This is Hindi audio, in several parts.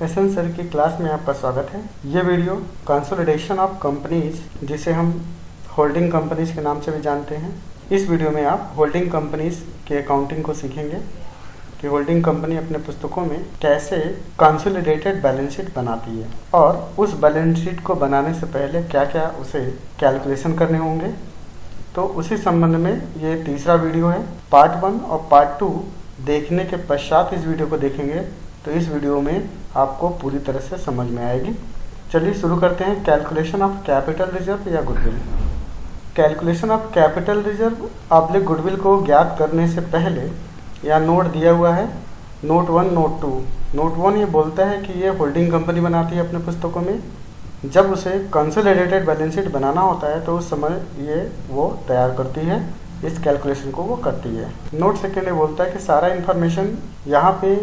एसएन सर की क्लास में आपका स्वागत है। ये वीडियो कंसोलिडेशन ऑफ कंपनीज, जिसे हम होल्डिंग कंपनीज के नाम से भी जानते हैं, इस वीडियो में आप होल्डिंग कंपनीज के अकाउंटिंग को सीखेंगे कि होल्डिंग कंपनी अपने पुस्तकों में कैसे कंसोलिडेटेड बैलेंस शीट बनाती है और उस बैलेंस शीट को बनाने से पहले क्या क्या उसे कैलकुलेशन करने होंगे। तो उसी संबंध में ये तीसरा वीडियो है। पार्ट 1 और पार्ट 2 देखने के पश्चात इस वीडियो को देखेंगे तो इस वीडियो में आपको पूरी तरह से समझ में आएगी। चलिए शुरू करते हैं। कैलकुलेशन ऑफ कैपिटल रिजर्व या goodwill. Calculation of capital reserve oblique goodwill को ज्ञात करने से पहले यहाँ नोट दिया हुआ है, नोट 1 नोट 2। नोट 1 ये बोलता है कि ये होल्डिंग कंपनी बनाती है अपने पुस्तकों में। जब उसे कंसोलिडेटेड बैलेंस शीट बनाना होता है तो उस समय ये वो तैयार करती है, इस कैलकुलेशन को वो करती है। नोट सेकेंड ये बोलता है कि सारा इन्फॉर्मेशन यहाँ पे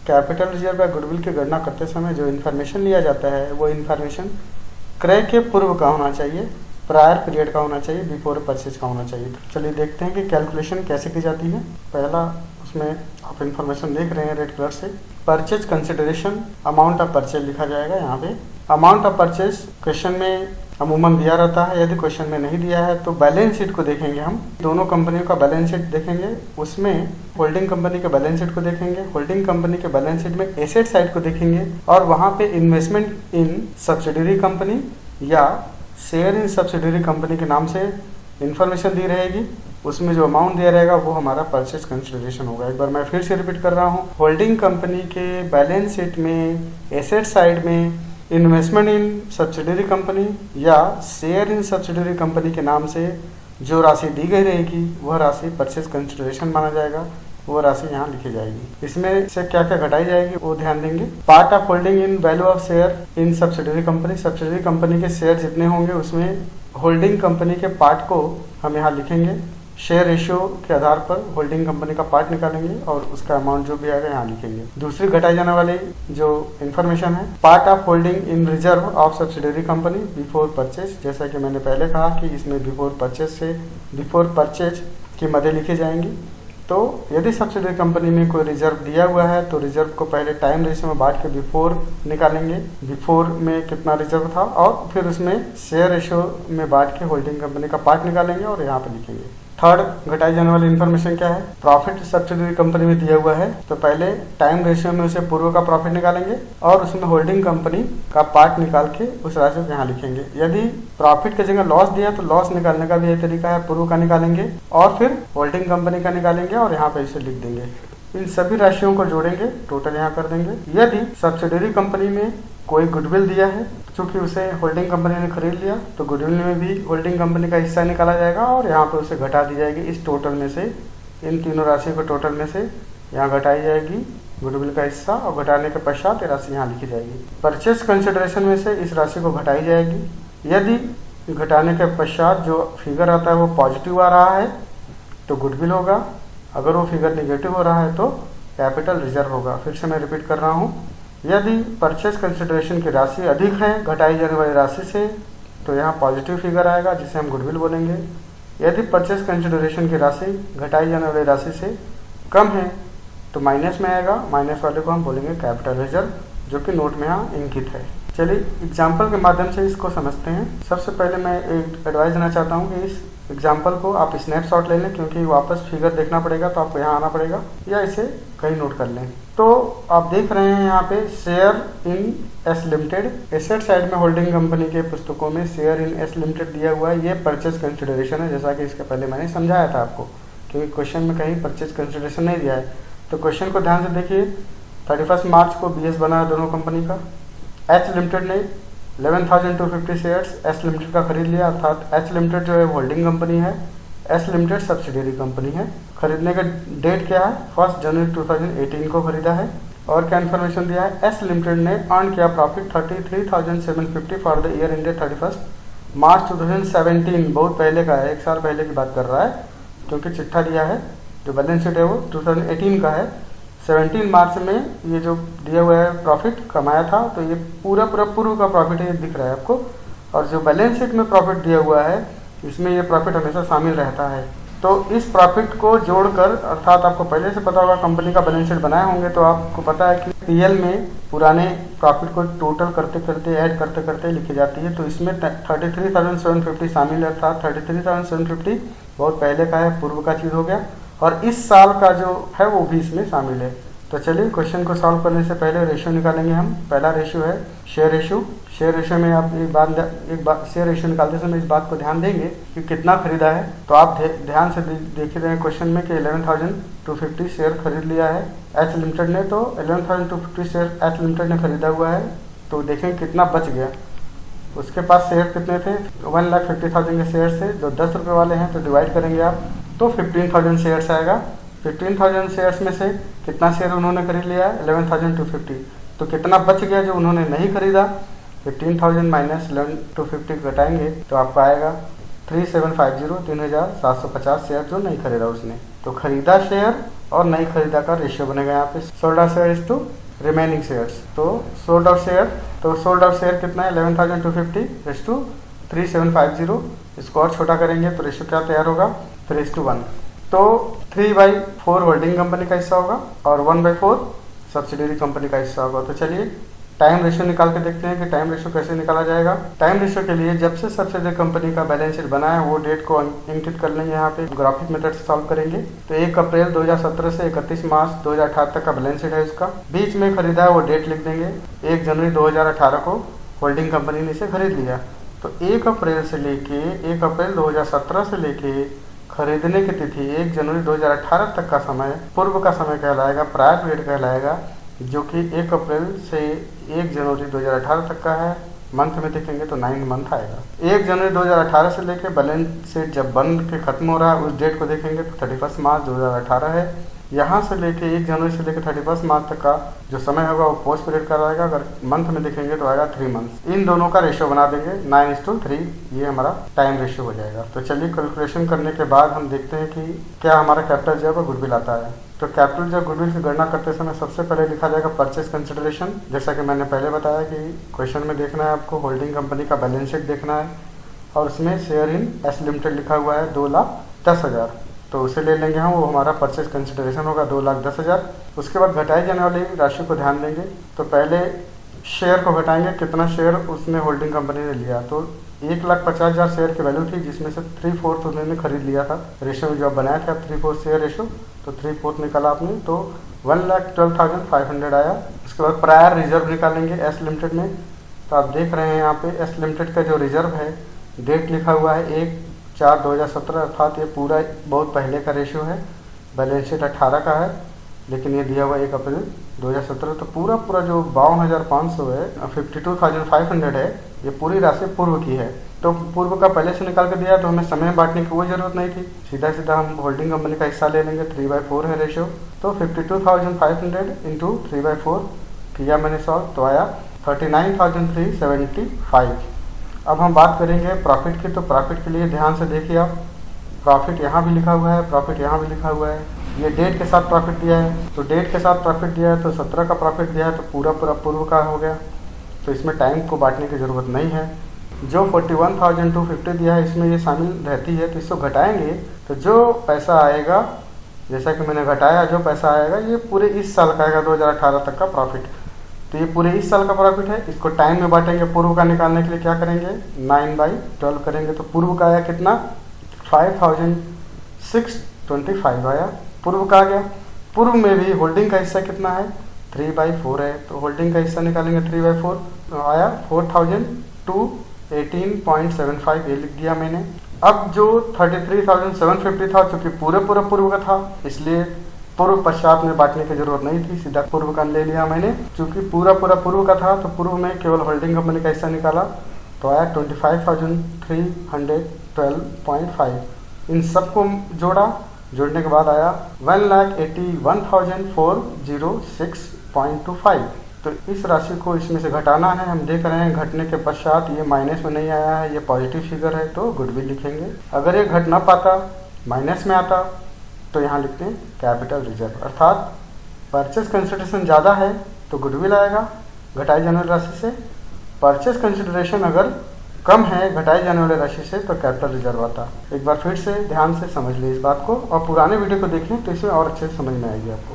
कैपिटल रिजर्व या गुडविल की गणना करते समय जो इन्फॉर्मेशन लिया जाता है वो इन्फॉर्मेशन क्रय के पूर्व का होना चाहिए, प्रायर पीरियड का होना चाहिए, बिफोर परचेज का होना चाहिए। तो चलिए देखते हैं कि कैलकुलेशन कैसे की जाती है। पहला उसमें आप इन्फॉर्मेशन देख रहे हैं रेड कलर से, purchase consideration amount of purchase लिखा जाएगा। यहाँ पे अमाउंट ऑफ परचेज क्वेश्चन में अमूमन दिया रहता है, यदि क्वेश्चन में नहीं दिया है तो बैलेंस शीट को देखेंगे। हम दोनों कंपनियों का बैलेंस शीट देखेंगे, उसमें होल्डिंग कंपनी के बैलेंस शीट को देखेंगे, होल्डिंग कंपनी के बैलेंस शीट में एसेट साइड को देखेंगे और वहाँ पे इन्वेस्टमेंट इन सब्सिडरी कंपनी या शेयर इन सब्सिडरी कंपनी के नाम से इन्फॉर्मेशन दी रहेगी। उसमें जो अमाउंट दिया रहेगा वो हमारा परचेज कंसिडरेशन होगा। एक बार मैं फिर से रिपीट कर रहा हूँ, होल्डिंग कंपनी के बैलेंस शीट में एसेट साइड में इन्वेस्टमेंट इन सब्सिडरी कंपनी या शेयर इन सब्सिडरी कंपनी के नाम से जो राशि दी गई रहेगी वह राशि परचेज कंसिडरेशन माना जाएगा, वो राशि यहाँ लिखी जाएगी। इसमें से क्या क्या घटाई जाएगी वो ध्यान देंगे। Part of holding in value of share in subsidiary company, subsidiary company के शेयर जितने होंगे उसमें होल्डिंग कंपनी के पार्ट को हम यहाँ लिखेंगे। शेयर रेशियो के आधार पर होल्डिंग कंपनी का पार्ट निकालेंगे और उसका अमाउंट जो भी आएगा यहाँ लिखेंगे। दूसरी घटाई जाने वाली जो इन्फॉर्मेशन है, part of holding in reserve of subsidiary company before purchase. जैसा कि मैंने पहले कहा कि इसमें बिफोर परचेज की मदें लिखी जाएंगी। तो यदि सब्सिडरी कंपनी में कोई रिजर्व दिया हुआ है तो रिजर्व को पहले टाइम रेशियो में बांट के बिफोर निकालेंगे, बिफोर में कितना रिजर्व था, और फिर उसमें शेयर रेशियो में बांट के होल्डिंग कंपनी का पार्ट निकालेंगे और यहाँ पे लिखेंगे। थर्ड घटाई जाने वाली इन्फॉर्मेशन क्या है, प्रॉफिट सब्सिडरी कंपनी में दिया हुआ है तो पहले टाइम रेशियो में उसे पूर्व का प्रॉफिट निकालेंगे और उसमें होल्डिंग कंपनी का पार्ट निकाल के उस राशि को यहाँ लिखेंगे। यदि प्रॉफिट की जगह लॉस दिया तो लॉस निकालने का भी यही तरीका है, पूर्व का निकालेंगे और फिर होल्डिंग कंपनी का निकालेंगे और यहाँ पे इसे लिख देंगे। इन सभी राशियों को जोड़ेंगे, टोटल यहाँ कर देंगे। यदि सब्सिडरी कंपनी में कोई गुडविल दिया है, चूंकि उसे होल्डिंग कंपनी ने खरीद लिया तो गुडविल में भी होल्डिंग कंपनी का हिस्सा निकाला जाएगा और यहाँ पे उसे घटा दी जाएगी। इस टोटल में से, इन तीनों राशियों को टोटल में से यहाँ घटाई जाएगी गुडविल का हिस्सा और घटाने के पश्चात ये राशि यहाँ लिखी जाएगी। परचेज कंसिडरेशन में से इस राशि को घटाई जाएगी। यदि घटाने के पश्चात जो फिगर आता है वो पॉजिटिव आ रहा है तो गुडविल होगा, अगर वो फिगर निगेटिव हो रहा है तो कैपिटल रिजर्व होगा। फिर से मैं रिपीट कर रहा हूँ, यदि परचेज कंसिडरेशन की राशि अधिक है घटाई जाने वाली राशि से तो यहाँ पॉजिटिव फिगर आएगा जिसे हम गुडविल बोलेंगे। यदि परचेज कंसिडरेशन की राशि घटाई जाने वाली राशि से कम है तो माइनस में आएगा, माइनस वाले को हम बोलेंगे कैपिटल रिजर्व, जो कि नोट में यहाँ इंकित है। चलिए एग्जाम्पल के माध्यम से इसको समझते हैं। सबसे पहले मैं एक एडवाइस देना चाहता हूँ कि इस एग्जाम्पल को आप स्नैपशॉट ले लें, क्योंकि वापस फिगर देखना पड़ेगा तो आपको यहाँ आना पड़ेगा, या इसे कहीं नोट कर लें। तो आप देख रहे हैं यहाँ पे share in S limited, asset side में होल्डिंग कंपनी के पुस्तकों में शेयर इन एस लिमिटेड दिया हुआ है। ये परचेज कंसिडरेशन है, जैसा कि इसके पहले मैंने समझाया था आपको, क्योंकि क्वेश्चन में कहीं परचेज कंसिडरेशन नहीं दिया है। तो क्वेश्चन को ध्यान से देखिए। 31 मार्च को BS बना है दोनों कंपनी का। एच लिमिटेड ने 11,250 शेयर्स एस लिमिटेड का खरीद लिया, अर्थात एच लिमिटेड जो है होल्डिंग कंपनी है, एस लिमिटेड सब्सिडरी कंपनी है। खरीदने का डेट क्या है, 1 जनवरी 2018 को खरीदा है। और क्या इन्फॉर्मेशन दिया है, एस लिमिटेड ने अर्न किया profit 33,750 for the year ended 31 मार्च 2017। बहुत पहले का है, 1 साल पहले की बात कर रहा है, क्योंकि चिट्ठा दिया है जो बैलेंस शीट है वो 2018 का है। 17 मार्च में ये जो दिया हुआ है प्रॉफिट कमाया था, तो ये पूरा पूर्व का प्रॉफिट है, ये दिख रहा है आपको। और जो बैलेंस शीट में प्रॉफिट दिया हुआ है इसमें ये प्रॉफिट हमेशा शामिल रहता है। तो इस प्रॉफिट को जोड़कर, अर्थात आपको पहले से पता होगा कंपनी का बैलेंस शीट बनाए होंगे तो आपको पता है कि पीएल में पुराने प्रॉफिट को टोटल करते करते ऐड करते करते लिखी जाती है। तो इसमें 33,750 शामिल है, अर्थात 33,750 बहुत पहले का है, पूर्व का चीज़ हो गया, और इस साल का जो है वो भी इसमें शामिल है। तो चलिए क्वेश्चन को सॉल्व करने से पहले रेशियो निकालेंगे हम। पहला रेशियो है शेयर रेशियो। शेयर रेशियो में आप एक बात शेयर रेशियो निकालते समय इस बात को ध्यान देंगे कि कितना खरीदा है। तो आप ध्यान से देख रहे हैं क्वेश्चन में कि 11,250 शेयर खरीद लिया है एच लिमिटेड ने। तो 11,250 शेयर एच लिमिटेड ने खरीदा हुआ है। तो देखें कितना बच गया। उसके पास शेयर कितने थे, 1,50,000 के शेयर थे जो 10 रुपये वाले हैं। तो डिवाइड करेंगे आप तो 15,000 शेयर्स आएगा। 15,000 शेयर्स में से कितना शेयर उन्होंने खरीद लिया है, 11,250। तो कितना बच गया जो उन्होंने नहीं खरीदा, 15,000 माइनस 11,250 घटाएंगे तो आपको आएगा 3,750, 3,750 शेयर जो नहीं खरीदा उसने। तो खरीदा शेयर और नहीं खरीदा का रेशियो बनेगा यहाँ पे sold out share is to remaining shares. तो सोल्ड आउट शेयर कितना है, 11,250 इज टू 3,750। इसको और छोटा करेंगे तो रेशियो क्या तैयार होगा, 3:1। तो 3/4 होल्डिंग कंपनी का हिस्सा होगा और 1/4 सब्सिडियरी कंपनी का हिस्सा होगा। तो चलिए टाइम रेशियो निकाल के देखते हैं कि टाइम रेशियो कैसे निकाला जाएगा। टाइम रेशियो के लिए जब से सब्सिडियरी कंपनी का बैलेंस शीट बना है वो डेट को इंगित कर लेंगे। यहाँ पे ग्राफिक मेथड से सॉल्व करेंगे। तो 1 अप्रैल 2017 से 31 मार्च 2018 तक का बैलेंस शीट है इसका। बीच में खरीदा है वो डेट लिख देंगे, 1 जनवरी 2018 को होल्डिंग कंपनी ने इसे खरीद लिया। तो 1 अप्रैल 2017 से लेके खरीदने की तिथि 1 जनवरी 2018 तक का समय पूर्व का समय कहलाएगा, प्रायर पीरियड कहलाएगा, जो कि 1 अप्रैल से 1 जनवरी 2018 तक का है। मंथ में देखेंगे तो 9 मंथ आएगा। 1 जनवरी 2018 से लेकर बैलेंस शीट जब बन के खत्म हो रहा है उस डेट को देखेंगे तो 31 मार्च 2018 है। यहाँ से लेके 1 जनवरी से लेकर 31 मार्च तक का जो समय होगा वो पोस्ट पीरियड का रहेगा। अगर मंथ में देखेंगे तो आएगा 3 मंथ्स। इन दोनों का रेशियो बना देंगे 9:3, ये हमारा टाइम रेशियो हो जाएगा। तो चलिए कैलकुलेशन करने के बाद हम देखते हैं कि क्या हमारा कैपिटल जो है वो गुडविल आता है। तो कैपिटल जो गुडविल की गणना करते समय सबसे पहले लिखा जाएगा परचेज कंसिडरेशन। जैसा कि मैंने पहले बताया कि क्वेश्चन में देखना है आपको होल्डिंग कंपनी का बैलेंस शीट देखना है और उसमें शेयर इन एस लिमिटेड लिखा हुआ है 2,10,000। तो उसे ले लेंगे हम, वो हमारा परचेज कंसिडरेशन होगा 2,10,000। उसके बाद घटाई जाने वाली राशि को ध्यान देंगे। तो पहले शेयर को घटाएंगे, कितना शेयर उसने होल्डिंग कंपनी ने लिया। तो 1,50,000 शेयर की वैल्यू थी जिसमें से 3/4 उन्होंने खरीद लिया था। रेशियो में जो बनाया था 3/4 शेयर रेशियो, तो 3/4 निकाला आपने तो 1,12,500 आया। उसके बाद प्रायर रिजर्व निकालेंगे एस लिमिटेड में। तो आप देख रहे हैं यहाँ पे एस लिमिटेड का जो रिजर्व है, डेट लिखा हुआ है 1/4/2017, अर्थात ये पूरा बहुत पहले का रेशियो है। बैलेंस शीट 18 का है लेकिन ये दिया हुआ 1 अप्रैल 2017। तो पूरा जो 52,500 है, 52,500 है, ये पूरी राशि पूर्व की है। तो पूर्व का पहले से निकाल कर दिया तो हमें समय बांटने की कोई ज़रूरत नहीं थी, सीधा हम होल्डिंग कंपनी का हिस्सा ले लेंगे। 3/4 है रेशियो। तो 52,500 इंटू 3/4 किया मैंने सॉल्व, तो आया 39,375। अब हम बात करेंगे प्रॉफिट की। तो प्रॉफिट के लिए ध्यान से देखिए आप, प्रॉफिट यहाँ भी लिखा हुआ है, प्रॉफिट यहाँ भी लिखा हुआ है। ये डेट के साथ प्रॉफिट दिया है, तो डेट के साथ प्रॉफिट दिया है तो 17 का प्रॉफिट दिया है, तो पूरा पूर्व का हो गया। तो इसमें टाइम को बांटने की ज़रूरत नहीं है। जो 41,250 दिया है इसमें ये शामिल रहती है। तो इसको घटाएंगे तो जो पैसा आएगा, जैसा कि मैंने घटाया, जो पैसा आएगा ये पूरे इस साल का आएगा 2018 तक का प्रॉफिट। तो ये पूरे इस साल का प्रॉफिट है। इसको टाइम में बांटेंगे। पूर्व का निकालने के लिए क्या करेंगे, 9/12 करेंगे। तो पूर्व का आया कितना, 5,625 आया, पूर्व का आ गया। पूर्व में भी होल्डिंग का हिस्सा कितना है, 3/4 है। तो होल्डिंग का हिस्सा निकालेंगे 3/4, तो आया 4,218.75, ये लिख दिया मैंने। अब जो 33,750 था, चूंकि पूर्व का था इसलिए पूर्व पश्चात में बांटने की जरूरत नहीं थी, सीधा पूर्व का ले लिया मैंने। चूंकि पूरा पूर्व का था तो पूर्व में केवल होल्डिंग कंपनी का हिस्सा निकाला तो आया 25,312.5। इन सबको जोड़ने के बाद आया 1,81,406.25। तो इस राशि को इसमें से घटाना है। हम देख रहे हैं घटने के पश्चात ये माइनस में नहीं आया है, ये पॉजिटिव फिगर है, तो गुडविल लिखेंगे। अगर ये घट ना पाता, माइनस में आता, तो यहाँ लिखते हैं कैपिटल रिजर्व। अर्थात परचेज कंसिडरेशन ज़्यादा है तो गुडविल आएगा घटाई जाने वाली राशि से। परचेज कंसिडरेशन अगर कम है घटाई जाने वाली राशि से तो कैपिटल रिजर्व आता। एक बार फिर से ध्यान से समझ लीजिए इस बात को और पुराने वीडियो को देख लें तो इसमें और अच्छे से समझ में आएगी आपको।